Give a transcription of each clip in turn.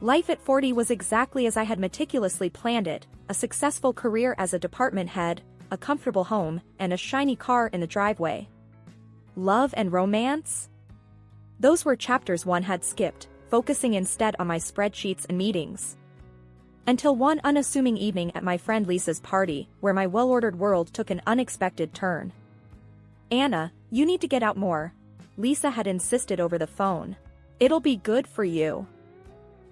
Life at 40 was exactly as I had meticulously planned it, a successful career as a department head, a comfortable home, and a shiny car in the driveway. Love and romance? Those were chapters one had skipped, focusing instead on my spreadsheets and meetings. Until one unassuming evening at my friend Lisa's party, where my well-ordered world took an unexpected turn. "Anna, you need to get out more," Lisa had insisted over the phone. "It'll be good for you."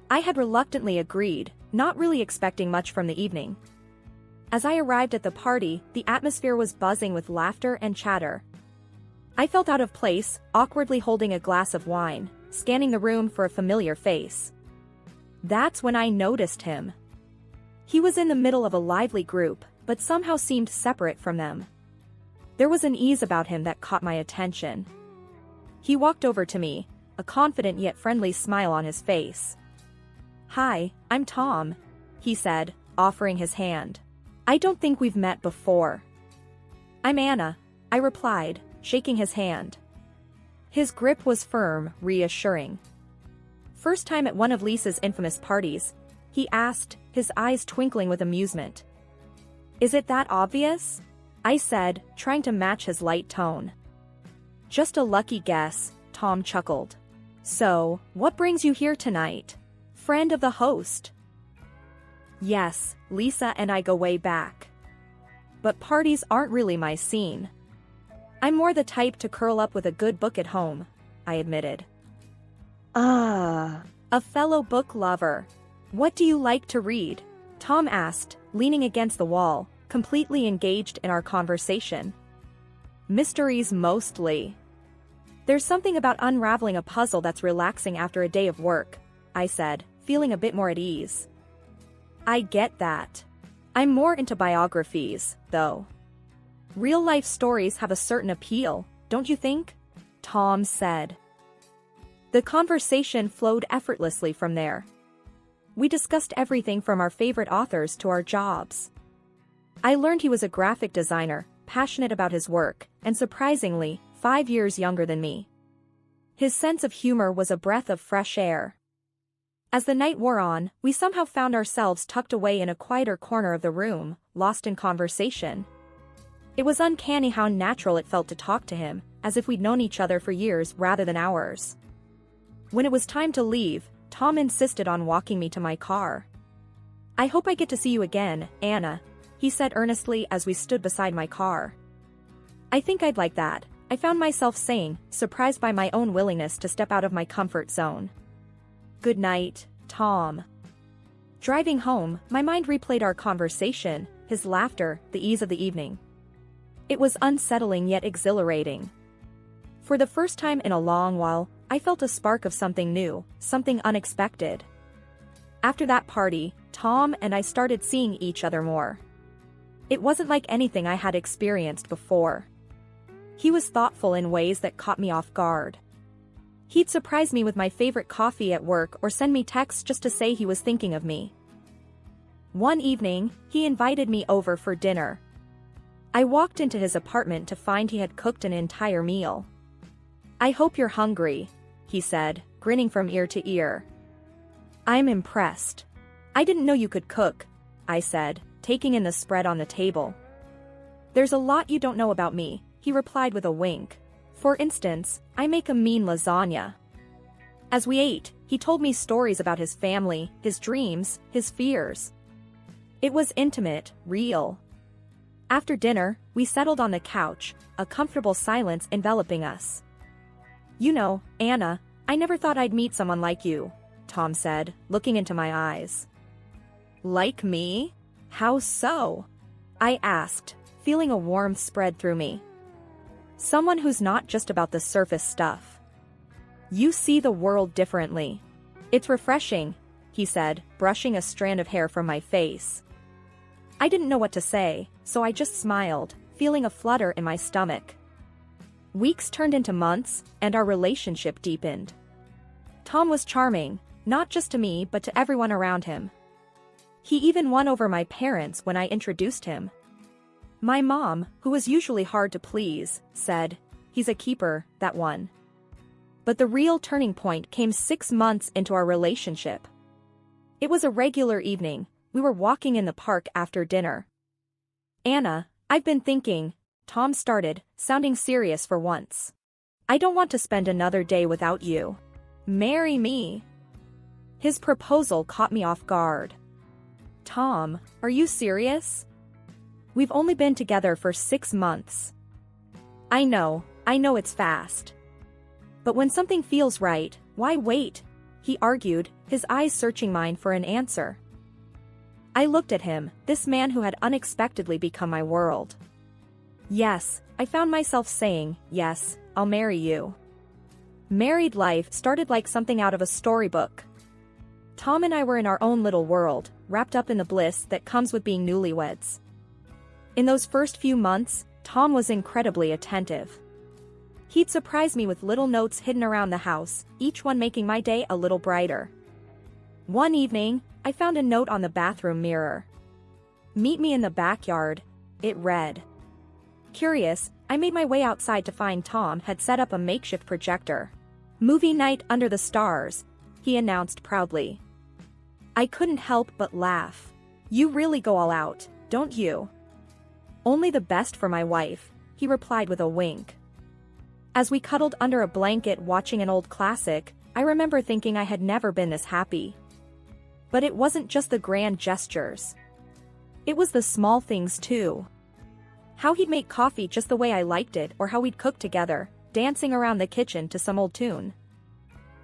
I had reluctantly agreed, not really expecting much from the evening. As I arrived at the party, the atmosphere was buzzing with laughter and chatter. I felt out of place, awkwardly holding a glass of wine, scanning the room for a familiar face. That's when I noticed him. He was in the middle of a lively group, but somehow seemed separate from them. There was an ease about him that caught my attention. He walked over to me, a confident yet friendly smile on his face. "Hi, I'm Tom," he said, offering his hand. "I don't think we've met before." "I'm Anna," I replied, shaking his hand. His grip was firm, reassuring. "First time at one of Lisa's infamous parties?" he asked, his eyes twinkling with amusement. "Is it that obvious?" I said, trying to match his light tone. "Just a lucky guess," Tom chuckled. "So, what brings you here tonight? Friend of the host?" "Yes, Lisa and I go way back. But parties aren't really my scene. I'm more the type to curl up with a good book at home," I admitted. A fellow book lover. What do you like to read?" Tom asked, leaning against the wall, completely engaged in our conversation. "Mysteries mostly. There's something about unraveling a puzzle that's relaxing after a day of work," I said, feeling a bit more at ease. "I get that. I'm more into biographies, though. Real-life stories have a certain appeal, don't you think?" Tom said. The conversation flowed effortlessly from there. We discussed everything from our favorite authors to our jobs. I learned he was a graphic designer, passionate about his work, and surprisingly, 5 years younger than me. His sense of humor was a breath of fresh air. As the night wore on, we somehow found ourselves tucked away in a quieter corner of the room, lost in conversation. It was uncanny how natural it felt to talk to him, as if we'd known each other for years rather than hours. When it was time to leave, Tom insisted on walking me to my car. "I hope I get to see you again, Anna," he said earnestly as we stood beside my car. "I think I'd like that," I found myself saying, surprised by my own willingness to step out of my comfort zone. "Good night, Tom." Driving home, my mind replayed our conversation, his laughter, the ease of the evening. It was unsettling yet exhilarating. For the first time in a long while, I felt a spark of something new, something unexpected. After that party, Tom and I started seeing each other more. It wasn't like anything I had experienced before. He was thoughtful in ways that caught me off guard. He'd surprise me with my favorite coffee at work or send me texts just to say he was thinking of me. One evening, he invited me over for dinner. I walked into his apartment to find he had cooked an entire meal. "I hope you're hungry," he said, grinning from ear to ear. "I'm impressed. I didn't know you could cook," I said, taking in the spread on the table. "There's a lot you don't know about me," he replied with a wink. "For instance, I make a mean lasagna." As we ate, he told me stories about his family, his dreams, his fears. It was intimate, real. After dinner, we settled on the couch, a comfortable silence enveloping us. "You know, Anna, I never thought I'd meet someone like you," Tom said, looking into my eyes. "Like me? How so?" I asked, feeling a warmth spread through me. "Someone who's not just about the surface stuff. You see the world differently. It's refreshing," he said, brushing a strand of hair from my face. I didn't know what to say, so I just smiled, feeling a flutter in my stomach. Weeks turned into months, and our relationship deepened. Tom was charming, not just to me but to everyone around him. He even won over my parents when I introduced him. My mom, who was usually hard to please, said, "He's a keeper, that one." But the real turning point came 6 months into our relationship. It was a regular evening. We were walking in the park after dinner. Anna, I've been thinking, Tom started, sounding serious for once. I don't want to spend another day without you. Marry me. His proposal caught me off guard. Tom, are you serious? We've only been together for 6 months. I know it's fast. But when something feels right, why wait? He argued, his eyes searching mine for an answer. I looked at him, this man who had unexpectedly become my world. Yes, I found myself saying, yes, I'll marry you. Married life started like something out of a storybook. Tom and I were in our own little world, wrapped up in the bliss that comes with being newlyweds. In those first few months, Tom was incredibly attentive. He'd surprise me with little notes hidden around the house, each one making my day a little brighter. One evening, I found a note on the bathroom mirror. Meet me in the backyard, it read. Curious, I made my way outside to find Tom had set up a makeshift projector. Movie night under the stars, he announced proudly. I couldn't help but laugh. You really go all out, don't you? Only the best for my wife, he replied with a wink. As we cuddled under a blanket watching an old classic, I remember thinking I had never been this happy. But it wasn't just the grand gestures. It was the small things too. How he'd make coffee just the way I liked it, or how we'd cook together, dancing around the kitchen to some old tune.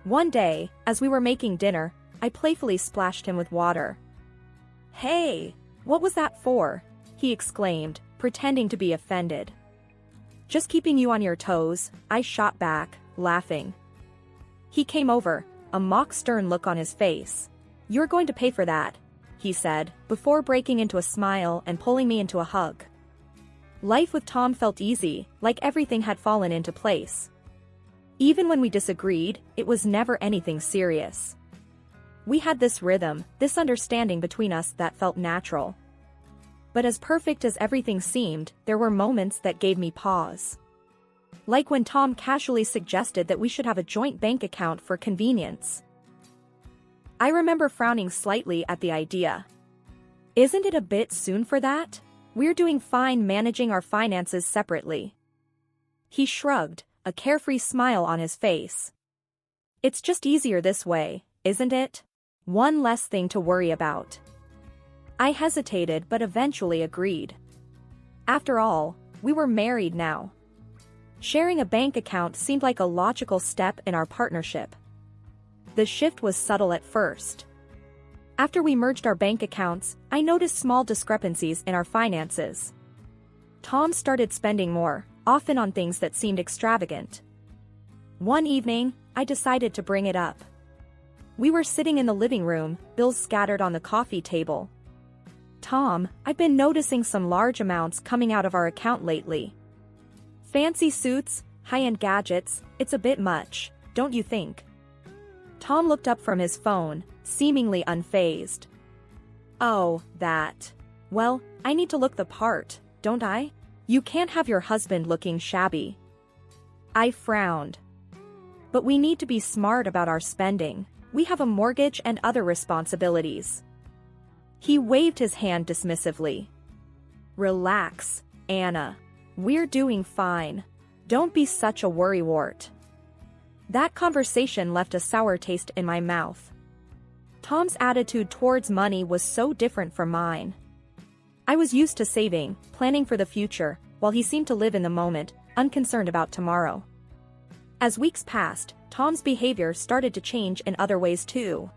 One day, as we were making dinner, I playfully splashed him with water. Hey, what was that for? He exclaimed, pretending to be offended. Just keeping you on your toes, I shot back, laughing. He came over, a mock stern look on his face. You're going to pay for that, he said, before breaking into a smile and pulling me into a hug. Life with Tom felt easy, like everything had fallen into place. Even when we disagreed, it was never anything serious. We had this rhythm, this understanding between us that felt natural. But as perfect as everything seemed, there were moments that gave me pause. Like when Tom casually suggested that we should have a joint bank account for convenience. I remember frowning slightly at the idea. Isn't it a bit soon for that? We're doing fine managing our finances separately. He shrugged, a carefree smile on his face. It's just easier this way, isn't it? One less thing to worry about. I hesitated but eventually agreed. After all, we were married now. Sharing a bank account seemed like a logical step in our partnership. The shift was subtle at first. After we merged our bank accounts, I noticed small discrepancies in our finances. Tom started spending more, often on things that seemed extravagant. One evening, I decided to bring it up. We were sitting in the living room, bills scattered on the coffee table. Tom, I've been noticing some large amounts coming out of our account lately. Fancy suits, high-end gadgets, it's a bit much, don't you think? Tom looked up from his phone, seemingly unfazed. Oh, that. Well, I need to look the part, don't I? You can't have your husband looking shabby. I frowned. But we need to be smart about our spending. We have a mortgage and other responsibilities. He waved his hand dismissively. Relax, Anna. We're doing fine. Don't be such a worrywart. That conversation left a sour taste in my mouth. Tom's attitude towards money was so different from mine. I was used to saving, planning for the future, while he seemed to live in the moment, unconcerned about tomorrow. As weeks passed, Tom's behavior started to change in other ways too.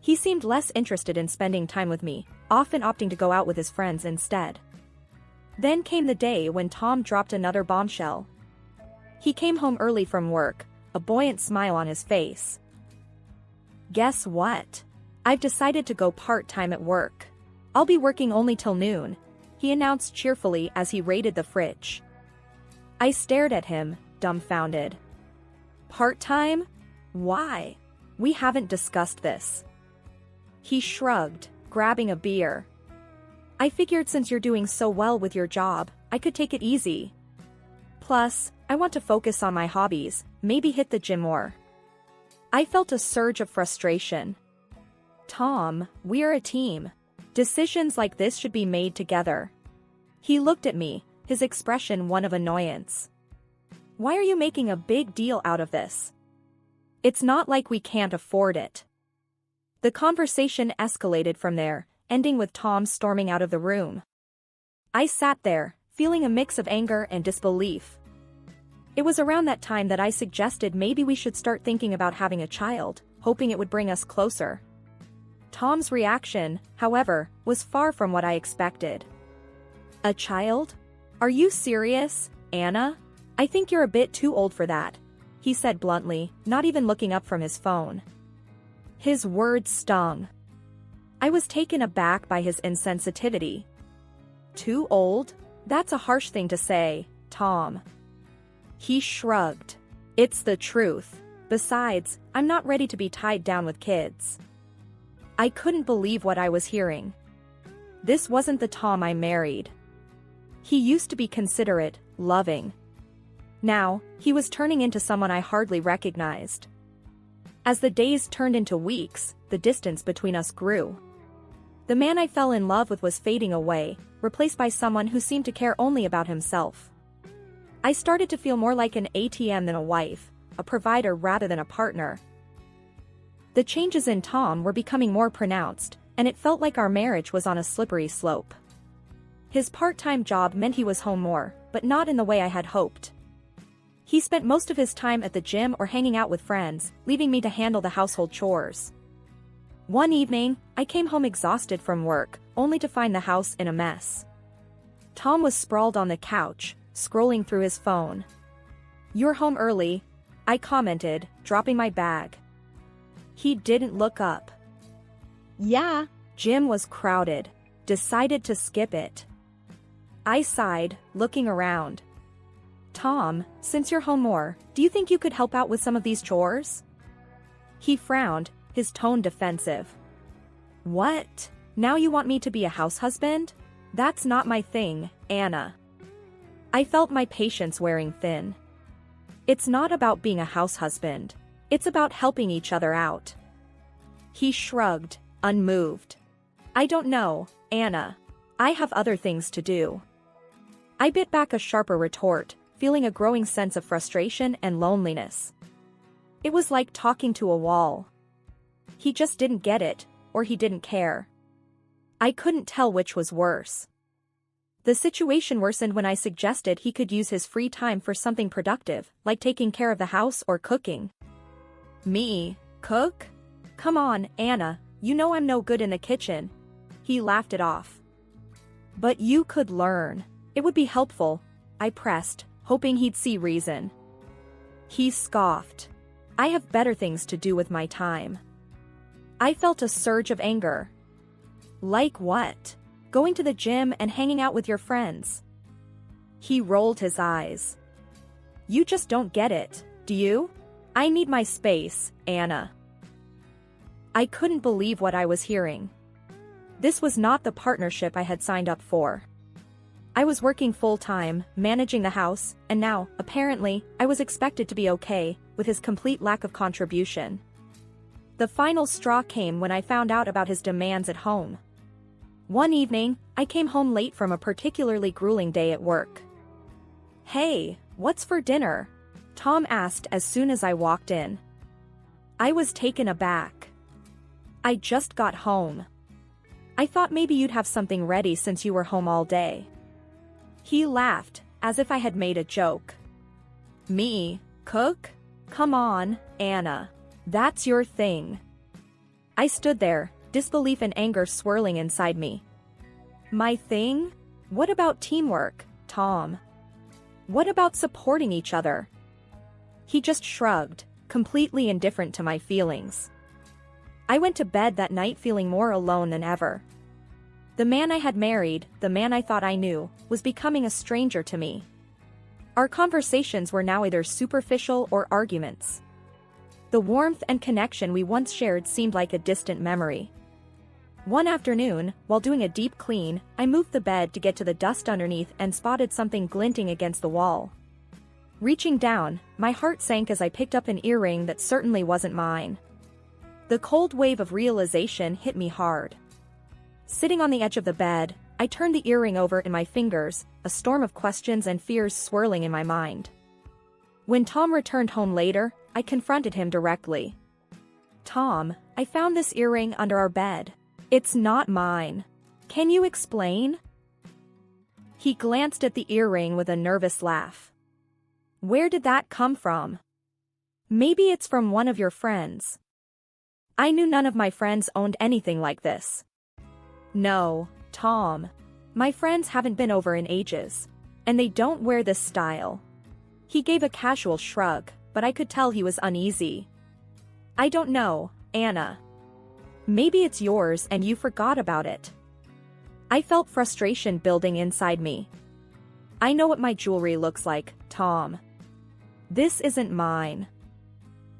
He seemed less interested in spending time with me, often opting to go out with his friends instead. Then came the day when Tom dropped another bombshell. He came home early from work, a buoyant smile on his face. Guess what? I've decided to go part-time at work. I'll be working only till noon, he announced cheerfully as he raided the fridge. I stared at him, dumbfounded. Part-time? Why? We haven't discussed this. He shrugged, grabbing a beer. I figured since you're doing so well with your job, I could take it easy. Plus, I want to focus on my hobbies, maybe hit the gym more. I felt a surge of frustration. Tom, we're a team. Decisions like this should be made together. He looked at me, his expression one of annoyance. Why are you making a big deal out of this? It's not like we can't afford it. The conversation escalated from there, ending with Tom storming out of the room. I sat there, feeling a mix of anger and disbelief. It was around that time that I suggested maybe we should start thinking about having a child, hoping it would bring us closer. Tom's reaction, however, was far from what I expected. A child? Are you serious, Anna? I think you're a bit too old for that, he said bluntly, not even looking up from his phone. His words stung. I was taken aback by his insensitivity. Too old? That's a harsh thing to say, Tom. He shrugged. It's the truth. Besides, I'm not ready to be tied down with kids. I couldn't believe what I was hearing. This wasn't the Tom I married. He used to be considerate, loving. Now, he was turning into someone I hardly recognized. As the days turned into weeks, the distance between us grew. The man I fell in love with was fading away, replaced by someone who seemed to care only about himself. I started to feel more like an ATM than a wife, a provider rather than a partner. The changes in Tom were becoming more pronounced, and it felt like our marriage was on a slippery slope. His part-time job meant he was home more, but not in the way I had hoped. He spent most of his time at the gym or hanging out with friends, leaving me to handle the household chores. One evening, I came home exhausted from work, only to find the house in a mess. Tom was sprawled on the couch, scrolling through his phone. "You're home early," I commented, dropping my bag. He didn't look up. "Yeah." Gym was crowded. Decided to skip it. I sighed, looking around. "Tom, since you're home more, do you think you could help out with some of these chores?" He frowned, his tone defensive. "What? Now you want me to be a house husband? That's not my thing, Anna." I felt my patience wearing thin. It's not about being a house husband. It's about helping each other out. He shrugged, unmoved. "I don't know, Anna. I have other things to do." I bit back a sharper retort, feeling a growing sense of frustration and loneliness. It was like talking to a wall. He just didn't get it, or he didn't care. I couldn't tell which was worse. The situation worsened when I suggested he could use his free time for something productive, like taking care of the house or cooking. "Me? Cook? Come on, Anna, you know I'm no good in the kitchen." He laughed it off. "But you could learn. It would be helpful," I pressed, hoping he'd see reason. He scoffed. "I have better things to do with my time." I felt a surge of anger. "Like what? Going to the gym and hanging out with your friends?" He rolled his eyes. "You just don't get it, do you? I need my space, Anna." I couldn't believe what I was hearing. This was not the partnership I had signed up for. I was working full-time, managing the house, and now, apparently, I was expected to be okay, with his complete lack of contribution. The final straw came when I found out about his demands at home. One evening, I came home late from a particularly grueling day at work. "Hey, what's for dinner?" Tom asked as soon as I walked in. I was taken aback. "I just got home. I thought maybe you'd have something ready since you were home all day." He laughed, as if I had made a joke. "Me? Cook? Come on, Anna. That's your thing." I stood there, disbelief and anger swirling inside me. "My thing? What about teamwork, Tom? What about supporting each other?" He just shrugged, completely indifferent to my feelings. I went to bed that night feeling more alone than ever. The man I had married, the man I thought I knew, was becoming a stranger to me. Our conversations were now either superficial or arguments. The warmth and connection we once shared seemed like a distant memory. One afternoon, while doing a deep clean, I moved the bed to get to the dust underneath and spotted something glinting against the wall. Reaching down, my heart sank as I picked up an earring that certainly wasn't mine. The cold wave of realization hit me hard. Sitting on the edge of the bed, I turned the earring over in my fingers, a storm of questions and fears swirling in my mind. When Tom returned home later, I confronted him directly. "Tom, I found this earring under our bed. It's not mine. Can you explain?" He glanced at the earring with a nervous laugh. "Where did that come from?" "Maybe it's from one of your friends." I knew none of my friends owned anything like this. "No, Tom. My friends haven't been over in ages. And they don't wear this style." He gave a casual shrug, but I could tell he was uneasy. "I don't know, Anna. Maybe it's yours and you forgot about it." I felt frustration building inside me. "I know what my jewelry looks like, Tom. This isn't mine."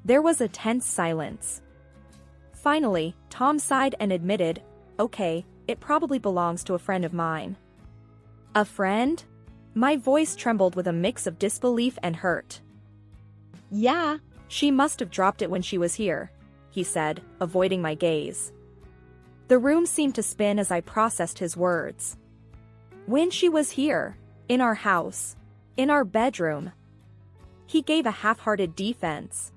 There was a tense silence. Finally, Tom sighed and admitted, "Okay, it probably belongs to a friend of mine." "A friend?" My voice trembled with a mix of disbelief and hurt. "Yeah, she must have dropped it when she was here," he said, avoiding my gaze. The room seemed to spin as I processed his words. "When she was here? In our house? In our bedroom?" He gave a half-hearted defense.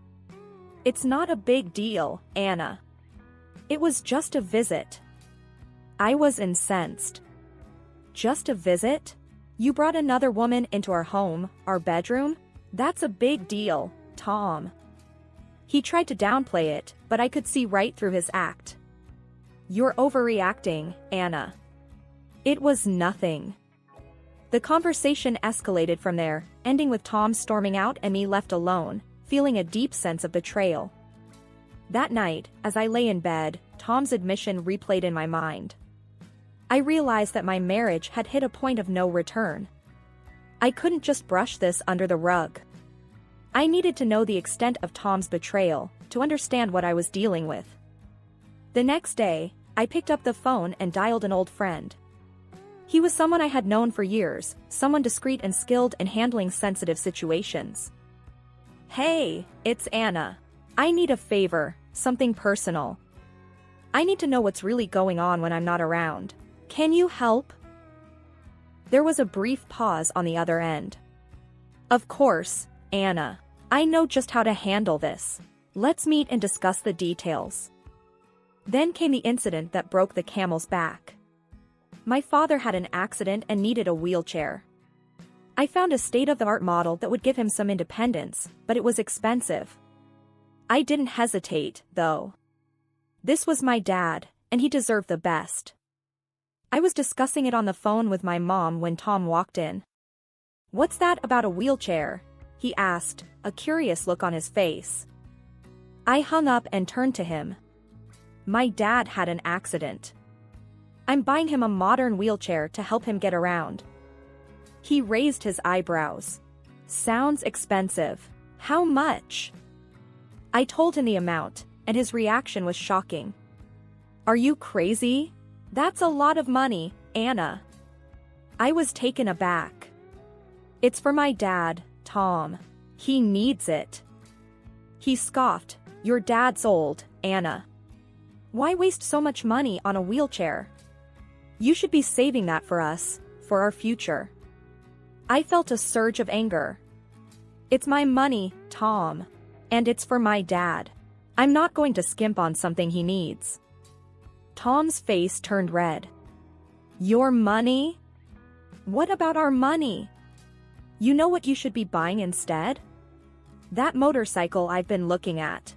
"It's not a big deal, Anna. It was just a visit." I was incensed. "Just a visit? You brought another woman into our home, our bedroom? That's a big deal, Tom." He tried to downplay it, but I could see right through his act. "You're overreacting, Anna. It was nothing." The conversation escalated from there, ending with Tom storming out and me left alone, feeling a deep sense of betrayal. That night, as I lay in bed, Tom's admission replayed in my mind. I realized that my marriage had hit a point of no return. I couldn't just brush this under the rug. I needed to know the extent of Tom's betrayal, to understand what I was dealing with. The next day, I picked up the phone and dialed an old friend. He was someone I had known for years, someone discreet and skilled in handling sensitive situations. "Hey, it's Anna. I need a favor, something personal. I need to know what's really going on when I'm not around. Can you help?" There was a brief pause on the other end. "Of course, Anna. I know just how to handle this. Let's meet and discuss the details." Then came the incident that broke the camel's back. My father had an accident and needed a wheelchair. I found a state-of-the-art model that would give him some independence, but it was expensive. I didn't hesitate, though. This was my dad, and he deserved the best. I was discussing it on the phone with my mom when Tom walked in. "What's that about a wheelchair?" he asked, a curious look on his face. I hung up and turned to him. "My dad had an accident. I'm buying him a modern wheelchair to help him get around." He raised his eyebrows. "Sounds expensive. How much?" I told him the amount, and his reaction was shocking. "Are you crazy? That's a lot of money, Anna." I was taken aback. "It's for my dad, Tom. He needs it." He scoffed. "Your dad's old, Anna. Why waste so much money on a wheelchair? You should be saving that for us, for our future." I felt a surge of anger. "It's my money, Tom. And it's for my dad. I'm not going to skimp on something he needs." Tom's face turned red. "Your money? What about our money? You know what you should be buying instead? That motorcycle I've been looking at.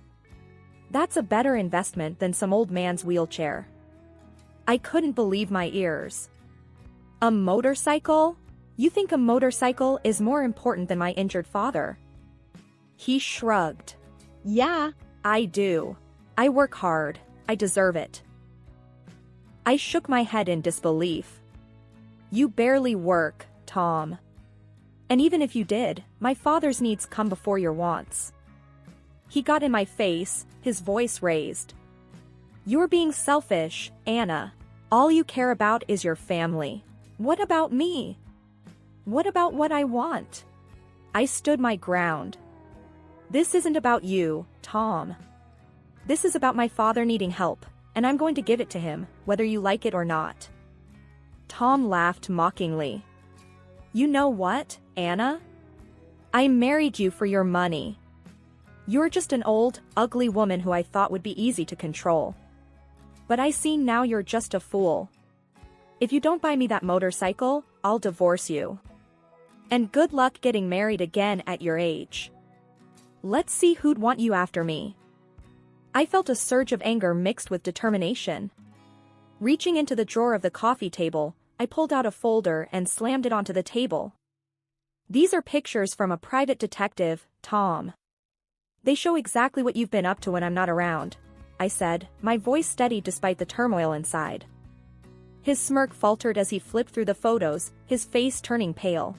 That's a better investment than some old man's wheelchair." I couldn't believe my ears. "A motorcycle? You think a motorcycle is more important than my injured father?" He shrugged. "Yeah, I do. I work hard. I deserve it." I shook my head in disbelief. "You barely work, Tom. And even if you did, my father's needs come before your wants." He got in my face, his voice raised. "You're being selfish, Anna. All you care about is your family. What about me? What about what I want?" I stood my ground. "This isn't about you, Tom. This is about my father needing help, and I'm going to give it to him, whether you like it or not." Tom laughed mockingly. "You know what, Anna? I married you for your money. You're just an old, ugly woman who I thought would be easy to control. But I see now you're just a fool. If you don't buy me that motorcycle, I'll divorce you. And good luck getting married again at your age. Let's see who'd want you after me." I felt a surge of anger mixed with determination. Reaching into the drawer of the coffee table, I pulled out a folder and slammed it onto the table. "These are pictures from a private detective, Tom. They show exactly what you've been up to when I'm not around," I said, my voice steady despite the turmoil inside. His smirk faltered as he flipped through the photos, his face turning pale.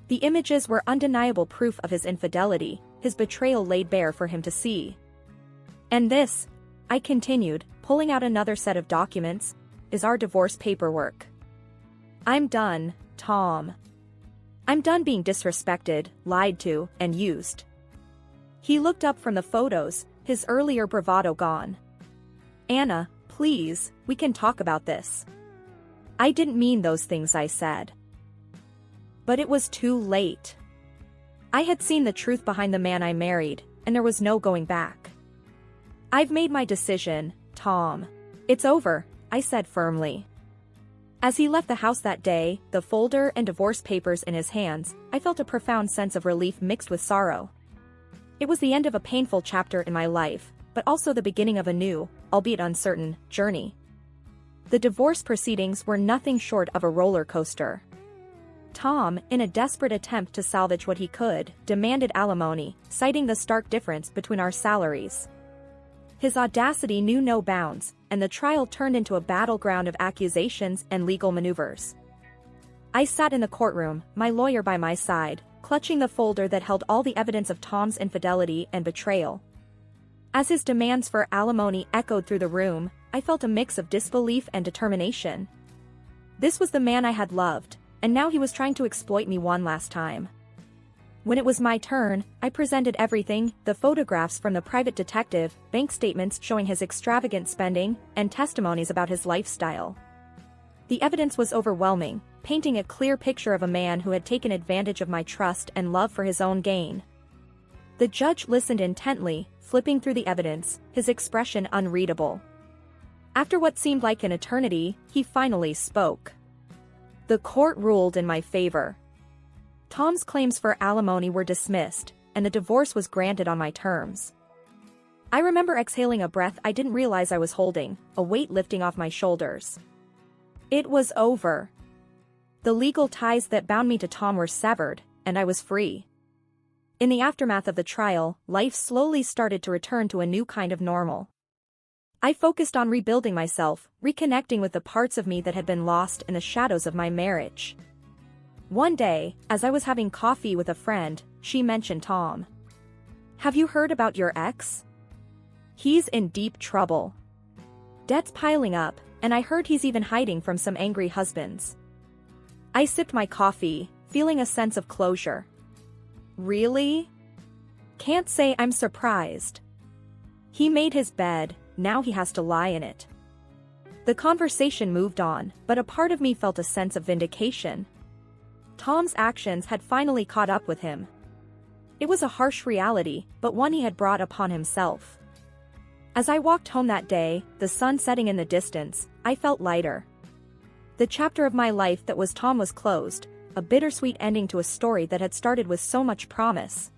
The images were undeniable proof of his infidelity, his betrayal laid bare for him to see. "And this," I continued, pulling out another set of documents, "is our divorce paperwork. I'm done, Tom. I'm done being disrespected, lied to, and used." He looked up from the photos, his earlier bravado gone. "Anna, please, we can talk about this. I didn't mean those things I said." But it was too late. I had seen the truth behind the man I married, and there was no going back. "I've made my decision, Tom. It's over," I said firmly. As he left the house that day, the folder and divorce papers in his hands, I felt a profound sense of relief mixed with sorrow. It was the end of a painful chapter in my life, but also the beginning of a new, albeit uncertain, journey. The divorce proceedings were nothing short of a roller coaster. Tom, in a desperate attempt to salvage what he could, demanded alimony, citing the stark difference between our salaries. His audacity knew no bounds, and the trial turned into a battleground of accusations and legal maneuvers. I sat in the courtroom, my lawyer by my side, clutching the folder that held all the evidence of Tom's infidelity and betrayal. As his demands for alimony echoed through the room, I felt a mix of disbelief and determination. This was the man I had loved, and now he was trying to exploit me one last time. When it was my turn, I presented everything: the photographs from the private detective, bank statements showing his extravagant spending, and testimonies about his lifestyle. The evidence was overwhelming, painting a clear picture of a man who had taken advantage of my trust and love for his own gain. The judge listened intently, flipping through the evidence, his expression unreadable. After what seemed like an eternity, he finally spoke. The court ruled in my favor. Tom's claims for alimony were dismissed, and the divorce was granted on my terms. I remember exhaling a breath I didn't realize I was holding, a weight lifting off my shoulders. It was over. The legal ties that bound me to Tom were severed, and I was free. In the aftermath of the trial, life slowly started to return to a new kind of normal. I focused on rebuilding myself, reconnecting with the parts of me that had been lost in the shadows of my marriage. One day, as I was having coffee with a friend, she mentioned Tom. "Have you heard about your ex? He's in deep trouble. Debt's piling up, and I heard he's even hiding from some angry husbands." I sipped my coffee, feeling a sense of closure. Really? Can't say I'm surprised. He made his bed, now he has to lie in it. The conversation moved on, but a part of me felt a sense of vindication. Tom's actions had finally caught up with him. It was a harsh reality, but one he had brought upon himself. As I walked home that day, the sun setting in the distance, I felt lighter. The chapter of my life that was Tom was closed, a bittersweet ending to a story that had started with so much promise.